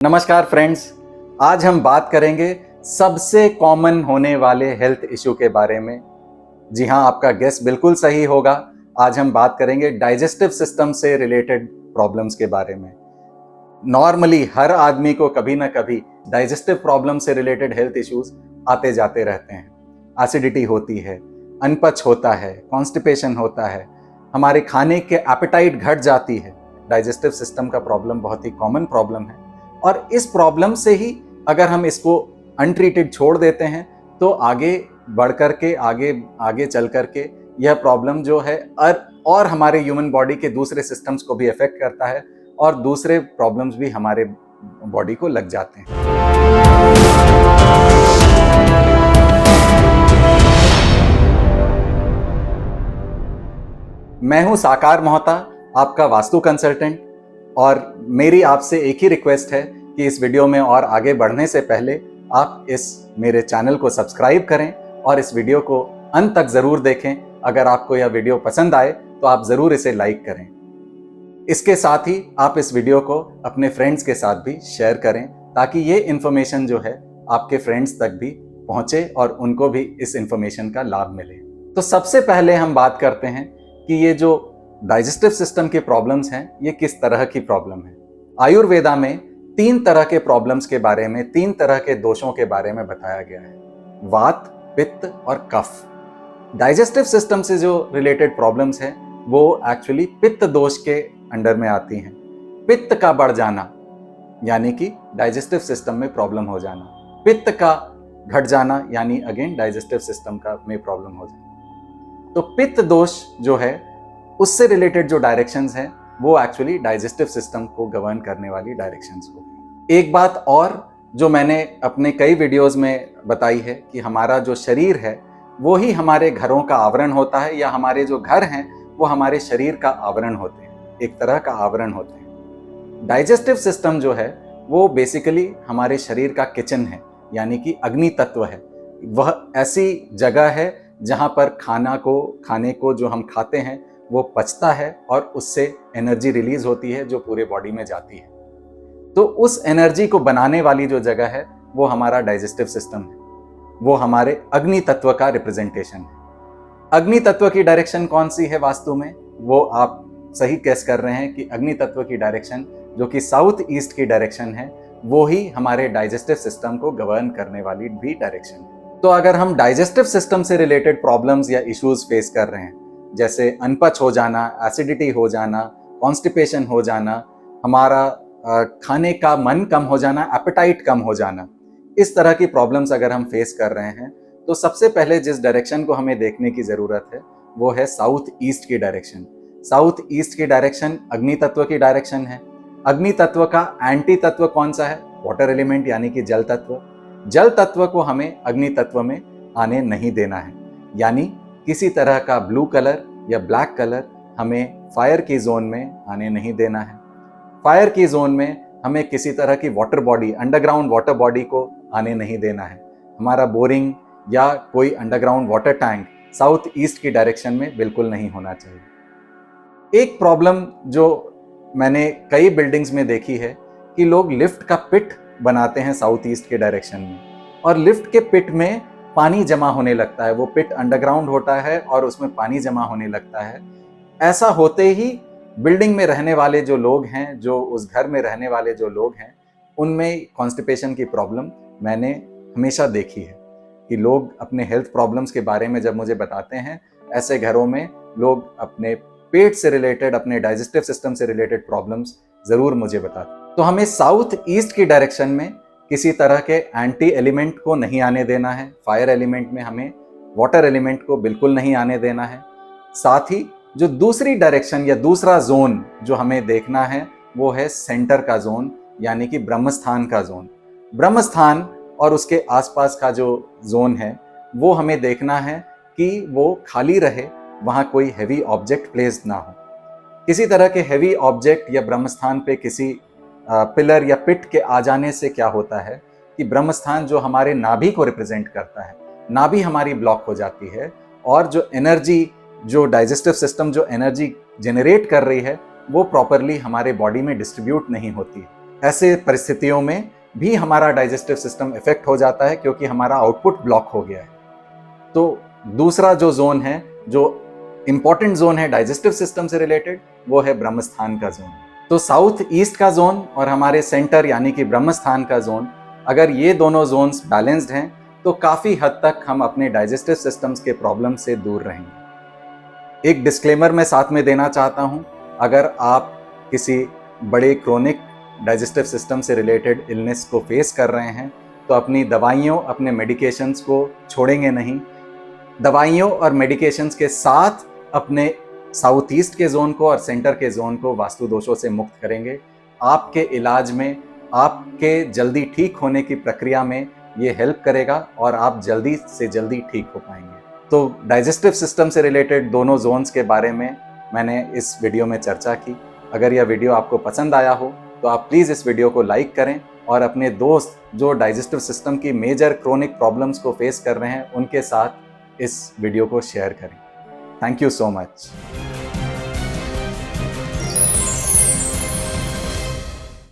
नमस्कार फ्रेंड्स, आज हम बात करेंगे सबसे कॉमन होने वाले हेल्थ इशू के बारे में। जी हाँ, आपका गेस बिल्कुल सही होगा। आज हम बात करेंगे डाइजेस्टिव सिस्टम से रिलेटेड प्रॉब्लम्स के बारे में। नॉर्मली हर आदमी को कभी ना कभी डाइजेस्टिव प्रॉब्लम से रिलेटेड हेल्थ इश्यूज आते जाते रहते हैं। एसिडिटी होती है, अनपच होता है, कॉन्स्टिपेशन होता है, हमारे खाने के एपेटाइट घट जाती है। डाइजेस्टिव सिस्टम का प्रॉब्लम बहुत ही कॉमन प्रॉब्लम है और इस प्रॉब्लम से ही अगर हम इसको अनट्रीटेड छोड़ देते हैं तो आगे बढ़ करके आगे चल करके यह प्रॉब्लम जो है और हमारे ह्यूमन बॉडी के दूसरे सिस्टम्स को भी अफेक्ट करता है और दूसरे प्रॉब्लम्स भी हमारे बॉडी को लग जाते हैं। मैं हूं साकार मोहता, आपका वास्तु कंसल्टेंट, और मेरी आपसे एक ही रिक्वेस्ट है कि इस वीडियो में और आगे बढ़ने से पहले आप इस मेरे चैनल को सब्सक्राइब करें और इस वीडियो को अंत तक ज़रूर देखें। अगर आपको यह वीडियो पसंद आए तो आप ज़रूर इसे लाइक करें। इसके साथ ही आप इस वीडियो को अपने फ्रेंड्स के साथ भी शेयर करें ताकि ये इन्फॉर्मेशन जो है आपके फ्रेंड्स तक भी पहुँचे और उनको भी इस इन्फॉर्मेशन का लाभ मिले। तो सबसे पहले हम बात करते हैं कि ये जो डाइजेस्टिव सिस्टम के प्रॉब्लम्स हैं ये किस तरह की प्रॉब्लम है। आयुर्वेदा में 3 तरह के प्रॉब्लम्स के बारे में, 3 तरह के दोषों के बारे में बताया गया है: वात, पित्त और कफ। डाइजेस्टिव सिस्टम से जो रिलेटेड प्रॉब्लम्स हैं वो एक्चुअली पित्त दोष के अंडर में आती हैं। पित्त का बढ़ जाना यानी कि डाइजेस्टिव सिस्टम में प्रॉब्लम हो जाना, पित्त का घट जाना यानी अगेन डाइजेस्टिव सिस्टम का में प्रॉब्लम हो जाना। तो पित्त दोष जो है उससे रिलेटेड जो डायरेक्शंस हैं वो एक्चुअली डाइजेस्टिव सिस्टम को गवर्न करने वाली डायरेक्शंस हो गई। एक बात और जो मैंने अपने कई वीडियोस में बताई है कि हमारा जो शरीर है वो ही हमारे घरों का आवरण होता है, या हमारे जो घर हैं वो हमारे शरीर का आवरण होते हैं, एक तरह का आवरण होते हैं। डाइजेस्टिव सिस्टम जो है वो बेसिकली हमारे शरीर का किचन है, यानी कि अग्नि तत्व है। वह ऐसी जगह है जहाँ पर खाने को जो हम खाते हैं वो पचता है और उससे एनर्जी रिलीज होती है जो पूरे बॉडी में जाती है। तो उस एनर्जी को बनाने वाली जो जगह है वो हमारा डाइजेस्टिव सिस्टम है, वो हमारे अग्नि तत्व का रिप्रेजेंटेशन है। अग्नि तत्व की डायरेक्शन कौन सी है वास्तु में? वो आप सही गेस कर रहे हैं कि अग्नि तत्व की डायरेक्शन जो कि साउथ ईस्ट की डायरेक्शन है वो ही हमारे डाइजेस्टिव सिस्टम को गवर्न करने वाली भी डायरेक्शन है। तो अगर हम डाइजेस्टिव सिस्टम से रिलेटेड प्रॉब्लम्स या इश्यूज फेस कर रहे हैं, जैसे अनपच हो जाना, एसिडिटी हो जाना, कॉन्स्टिपेशन हो जाना, हमारा खाने का मन कम हो जाना, एपेटाइट कम हो जाना, इस तरह की प्रॉब्लम्स अगर हम फेस कर रहे हैं तो सबसे पहले जिस डायरेक्शन को हमें देखने की ज़रूरत है वो है साउथ ईस्ट की डायरेक्शन। साउथ ईस्ट की डायरेक्शन अग्नि तत्व की डायरेक्शन है। अग्नि तत्व का एंटी तत्व कौन सा है? वाटर एलिमेंट यानी कि जल तत्व। जल तत्व को हमें अग्नि तत्व में आने नहीं देना है, यानी किसी तरह का ब्लू कलर या ब्लैक कलर हमें फायर की जोन में आने नहीं देना है। फायर की जोन में हमें किसी तरह की water body, underground water body को आने नहीं देना है। हमारा बोरिंग या कोई underground water tank south east की डायरेक्शन में बिल्कुल नहीं होना चाहिए। एक प्रॉब्लम जो मैंने कई बिल्डिंग्स में देखी है कि लोग लिफ्ट का पिट बनाते हैं साउथ ईस्ट के डायरेक्शन में, और लिफ्ट के पिट में पानी जमा होने लगता है। वो पिट अंडरग्राउंड होता है और उसमें पानी जमा होने लगता है। ऐसा होते ही बिल्डिंग में रहने वाले जो लोग हैं, जो उस घर में रहने वाले जो लोग हैं, उनमें कॉन्स्टिपेशन की प्रॉब्लम मैंने हमेशा देखी है कि लोग अपने हेल्थ प्रॉब्लम्स के बारे में जब मुझे बताते हैं, ऐसे घरों में लोग अपने पेट से रिलेटेड, अपने डाइजेस्टिव सिस्टम से रिलेटेड प्रॉब्लम्स ज़रूर मुझे बताते हैं। तो हमें साउथ ईस्ट की डायरेक्शन में किसी तरह के एंटी एलिमेंट को नहीं आने देना है। फायर एलिमेंट में हमें वाटर एलिमेंट को बिल्कुल नहीं आने देना है। साथ ही जो दूसरी डायरेक्शन या दूसरा जोन जो हमें देखना है वो है सेंटर का जोन, यानी कि ब्रह्मस्थान का जोन। ब्रह्मस्थान और उसके आसपास का जो जोन है वो हमें देखना है कि वो खाली रहे, वहाँ कोई हैवी ऑब्जेक्ट प्लेस्ड ना हो। किसी तरह के हैवी ऑब्जेक्ट या ब्रह्मस्थान पे किसी पिलर या पिट के आ जाने से क्या होता है कि ब्रह्मस्थान जो हमारे नाभि को रिप्रेजेंट करता है, नाभि हमारी ब्लॉक हो जाती है और जो एनर्जी, जो डाइजेस्टिव सिस्टम जो एनर्जी जनरेट कर रही है वो प्रॉपरली हमारे बॉडी में डिस्ट्रीब्यूट नहीं होती है। ऐसे परिस्थितियों में भी हमारा डाइजेस्टिव सिस्टम इफेक्ट हो जाता है क्योंकि हमारा आउटपुट ब्लॉक हो गया है। तो दूसरा जो जोन है, जो इंपॉर्टेंट जोन है डाइजेस्टिव सिस्टम से रिलेटेड, वो है ब्रह्मस्थान का जोन। तो साउथ ईस्ट का जोन और हमारे सेंटर यानी कि ब्रह्मस्थान का जोन, अगर ये दोनों जोन्स बैलेंस्ड हैं तो काफ़ी हद तक हम अपने डाइजेस्टिव सिस्टम्स के प्रॉब्लम से दूर रहेंगे। एक डिस्क्लेमर मैं साथ में देना चाहता हूँ, अगर आप किसी बड़े क्रोनिक डाइजेस्टिव सिस्टम से रिलेटेड इलनेस को फेस कर रहे हैं तो अपनी दवाइयों, अपने मेडिकेशंस को छोड़ेंगे नहीं। दवाइयों और मेडिकेशंस के साथ अपने साउथ ईस्ट के जोन को और सेंटर के जोन को वास्तु दोषों से मुक्त करेंगे। आपके इलाज में, आपके जल्दी ठीक होने की प्रक्रिया में ये हेल्प करेगा और आप जल्दी से जल्दी ठीक हो पाएंगे। तो डाइजेस्टिव सिस्टम से रिलेटेड दोनों जोन्स के बारे में मैंने इस वीडियो में चर्चा की। अगर यह वीडियो आपको पसंद आया हो तो आप प्लीज़ इस वीडियो को लाइक करें और अपने दोस्त जो डाइजेस्टिव सिस्टम की मेजर क्रोनिक प्रॉब्लम्स को फेस कर रहे हैं उनके साथ इस वीडियो को शेयर करें। Thank you so much.